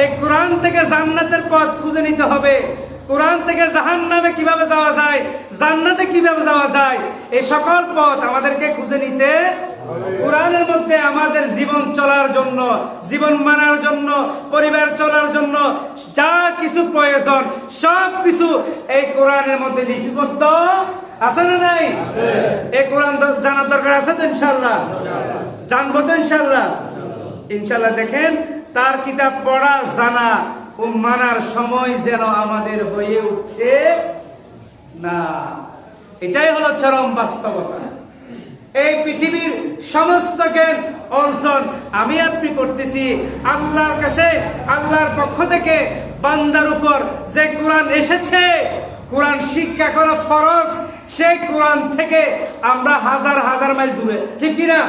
এই কোরআন থেকে জান্নাতের পথ খুঁজে নিতে হবে। কোরআন থেকে জাহান্নামে কিভাবে যাওয়া যায়, জান্নাতে কিভাবে যাওয়া যায়, এই সকল পথ আমাদেরকে খুঁজে নিতে কোরআনের মধ্যে আমাদের জীবন চলার জন্য, জীবন মানার জন্য, পরিবার চলার জন্য যা কিছু প্রয়োজন সব কিছু এই কোরআনের মধ্যে লিপিবদ্ধ আছে না নাই? এই কোরআন জানার দরকার আছে তো ইনশাআল্লাহ? জানবো তো ইনশাআল্লাহ? ইনশাআল্লাহ। দেখেন, তার কিতাব পড়া, জানা ও মানার সময় যেন আমাদের হয়ে উঠছে না। এটাই হলো চরম বাস্তবতা। এই পৃথিবীর সমস্ত জ্ঞান অর্জন আমি আপনি করতেছি আল্লাহর কাছে, আল্লাহর পক্ষ থেকে বান্দার উপর যে কোরআন এসেছে, কোরআন শিক্ষা করা ফরজ, সেই কোরআন থেকে আমরা হাজার হাজার মাইল দূরে, ঠিক কিনা?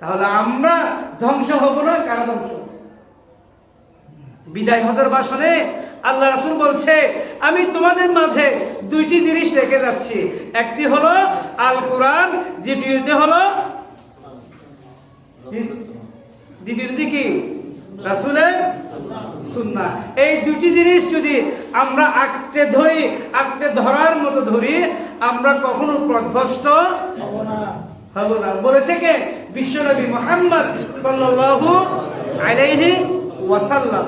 তাহলে আমরা ধ্বংস হব না, কারা ধ্বংস? বিদায় হজের ভাষণে আল্লাহ রাসূল বলছে, আমি তোমাদের মাঝে দুইটি জিনিস রেখে যাচ্ছি, একটি হলো আল কোরআন, দ্বিতীয়টি হলো কি? রাসূলের সুন্নাহ। এই দুটি জিনিস যদি আমরা আঁকড়ে ধরি, আঁকড়ে ধরার মতো ধরি, আমরা কখনো পথভ্রষ্ট হব না। বলেছে কে? বিশ্বনবী মুহাম্মদ সাল্লাল্লাহু আলাইহি ওয়াসাল্লাম।